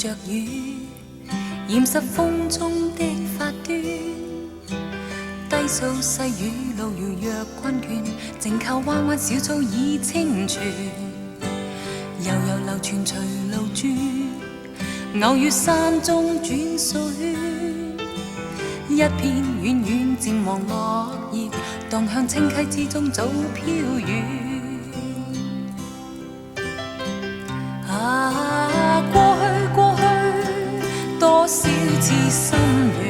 着雨，染湿風中的發端。低訴細雨路遙若困倦，靜靠彎彎小草已清泉。悠悠流傳隨路轉，偶遇山中轉數圈。一片遠遠漸黃落葉，蕩向清溪之中早飄遠。啊，過去過去，多少次心願。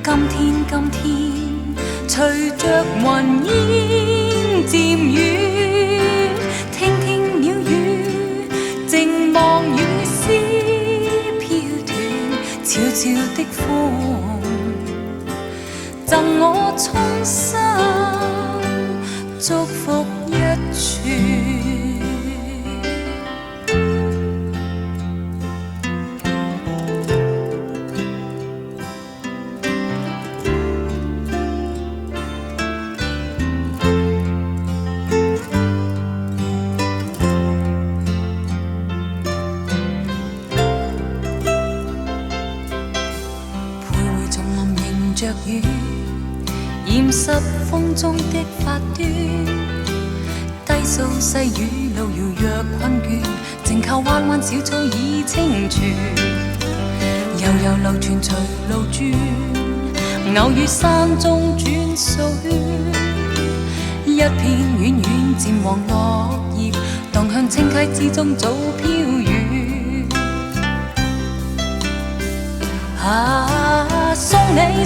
今天，隨着雲煙漸遠，聽聽鳥語，靜望雨絲飄斷，悄悄的風，贈我衷心祝福一串。着雨，染濕風中的發端。低訴細雨路遙若困倦，靜靠彎彎小草已清泉。悠悠流傳隨路轉，偶遇山中轉數圈。一片遠遠漸黃落葉，蕩向清溪之中早飄遠。啊，送你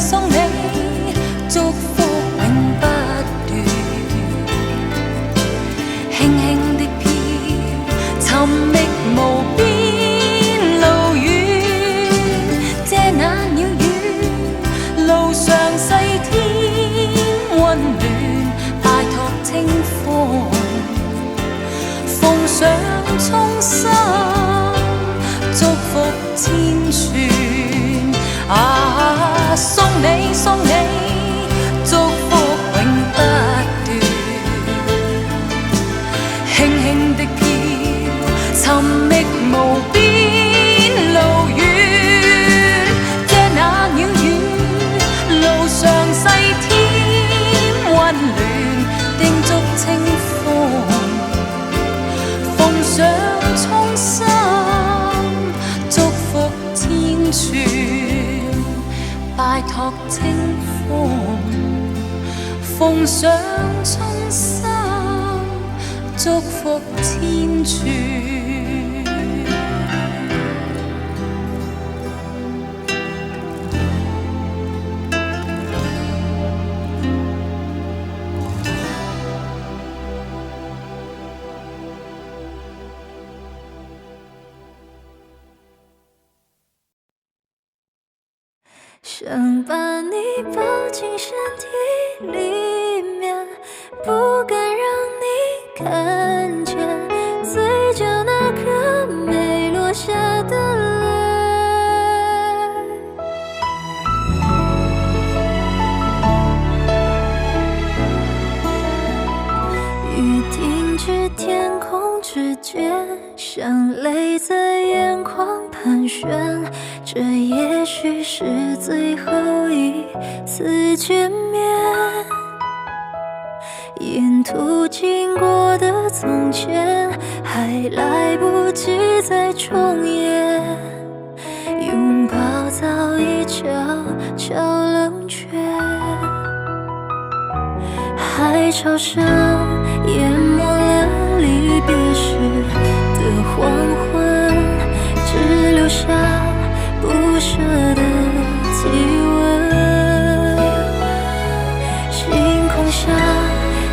祝福永不斷，輕輕的飄，尋覓無邊路遠。借那鳥語，路上細天溫暖，拜託清風，奉上衷心祝福千串。啊，送你祝福永不斷，輕輕的飄，尋覓無邊路遠。借那鳥語，路上細天溫暖，叮囑清風，奉上衷心祝福千串。拜託清風，奉上衷心祝福千串。想把你抱进身体里面，不敢让你看见嘴角那颗没落下的泪。雨停止天空之间，像泪在眼眶盘旋，这也许是最后一次见面。沿途经过的从前，还来不及再重演，拥抱早已悄悄冷却。海潮声淹没了离别时的黄昏，只留下不舍的体温。星空下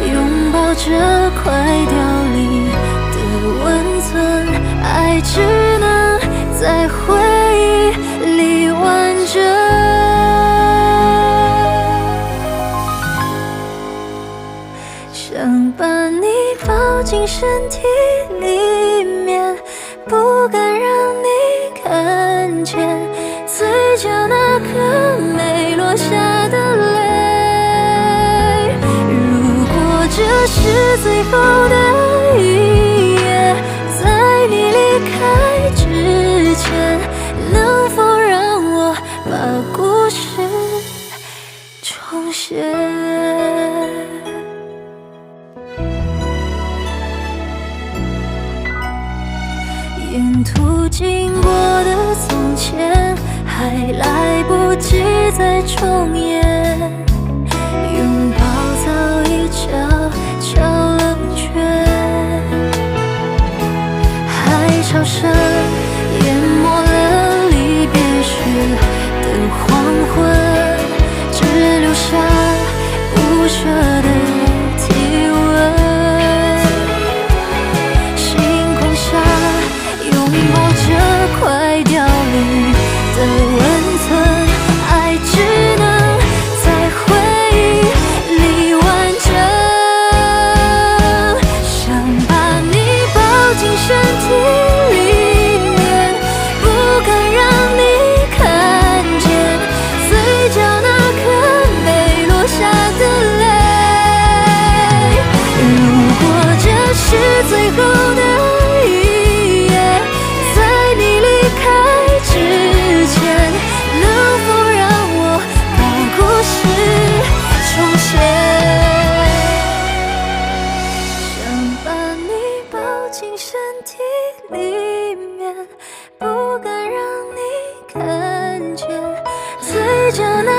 拥抱着快凋零的温存，爱只能在回忆里完整。想把你抱进身体里面，不敢让你看见嘴角那颗没落下的泪。如果这是最后的一夜，在你离开重现。沿途经过的从前，还来不及再重演，拥抱早已悄悄冷却，海潮声淹没了离别时的黄昏，只留下不舍的体温。星空下拥抱着快凋零的温存，爱只能在回忆里完整。想把你抱进身体里面，不敢让你看见嘴角那颗没落下的泪。如果这是最后的一夜，在你离开之前，能否让我把故事重写？想把你抱进身体里面，不敢让你看见嘴角那